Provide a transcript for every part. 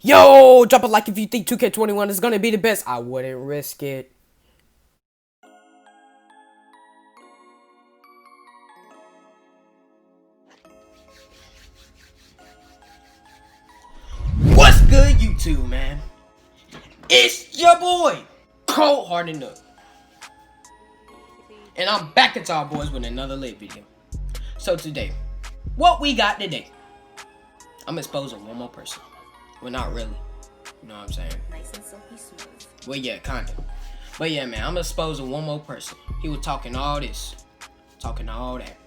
Yo, drop a like if you think 2K21 is gonna be the best. I wouldn't risk it. What's good, YouTube, man? It's your boy, Cold Hearted Nook. And I'm back at y'all boys with another lit video. So today, what we got today? I'm exposing one more person. Well, not really. You know what I'm saying? Nice and silky smooth. Well, yeah, kinda. But yeah, man, I'm exposing one more person. He was talking all this. Talking all that.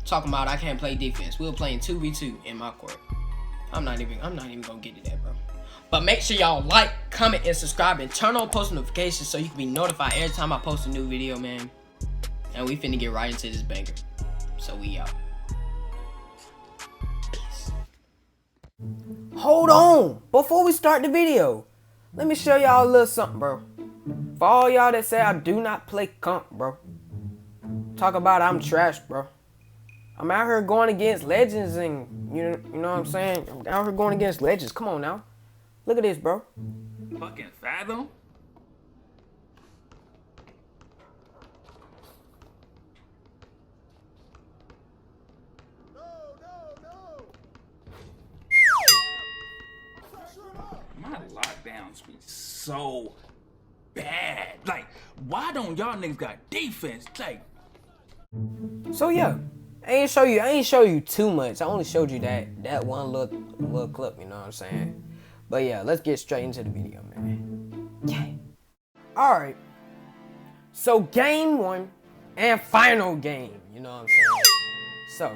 Talking about I can't play defense. We were playing 2v2 in my court. I'm not even gonna get to that, bro. But make sure y'all like, comment, and subscribe, and turn on post notifications so you can be notified every time I post a new video, man. And we finna get right into this banger. So we out. Peace. Hold on, before we start the video, let me show y'all a little something, bro. For all y'all that say I do not play comp, bro. Talk about I'm trash, bro. I'm out here going against legends and, you know what I'm saying? I'm out here going against legends. Come on now. Look at this, bro. Fucking Fathom? My lockdowns be so bad. Like, why don't y'all niggas got defense? Like, So yeah, I ain't show you too much. I only showed you that one little clip, you know what I'm saying? But yeah, let's get straight into the video, man. Yeah. Alright. So game 1 and final game, you know what I'm saying? So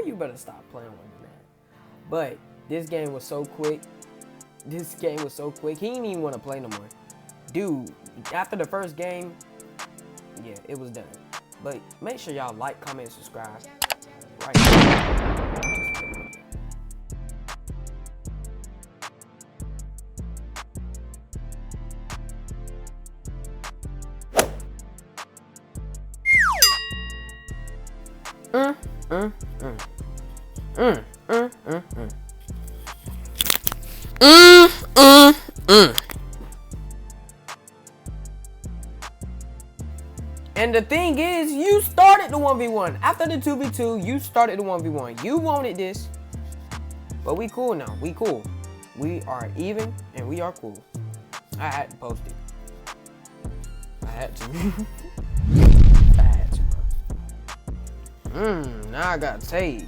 you better stop playing with me, man. But this game was so quick. He didn't even want to play no more. Dude, after the first game, yeah, it was done. But make sure y'all like, comment, and subscribe. Right now. And the thing is, you started the 1v1. After the 2v2, you started the 1v1. You wanted this. But we cool now. We cool. We are even and we are cool. I had to post it. I had to. I had to, bro. Now I got tape.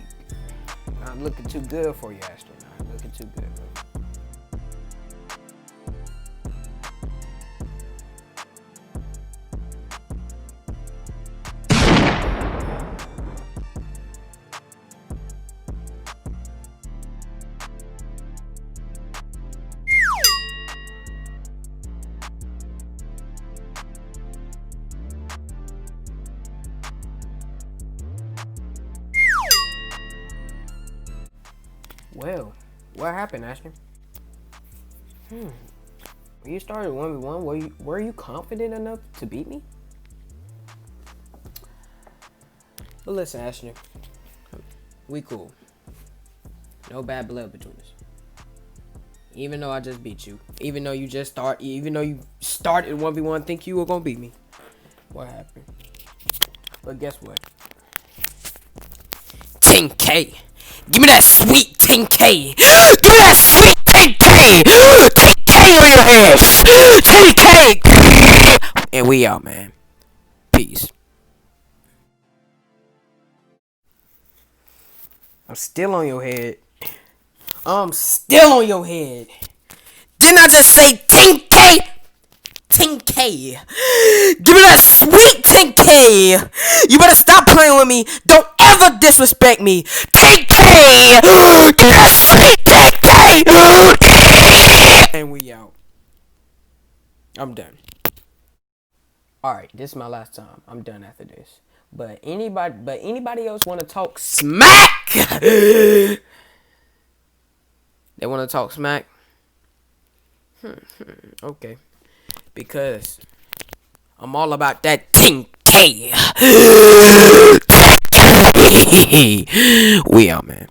Not looking too good for you, Ashley. Not looking too good, bro. Well, what happened, Ashton? When you started 1v1, were you confident enough to beat me? But listen, Ashton, we cool. No bad blood between us. Even though I just beat you, even though you started 1v1, think you were gonna beat me. What happened? But guess what? 10K. Give me that sweet 10K. Give me that sweet 10K. 10K on your heads. 10K. And we out, man. Peace. I'm still on your head. I'm still on your head. Didn't I just say 10K? 10K. Give me that sweet 10K. You better stop playing with me. Don't ever disrespect me. 10K. Give me that sweet 10K. And we out. I'm done. Alright, this is my last time. I'm done after this. But anybody else want to talk smack? They want to talk smack? Okay. Because I'm all about that 10K. We out, man.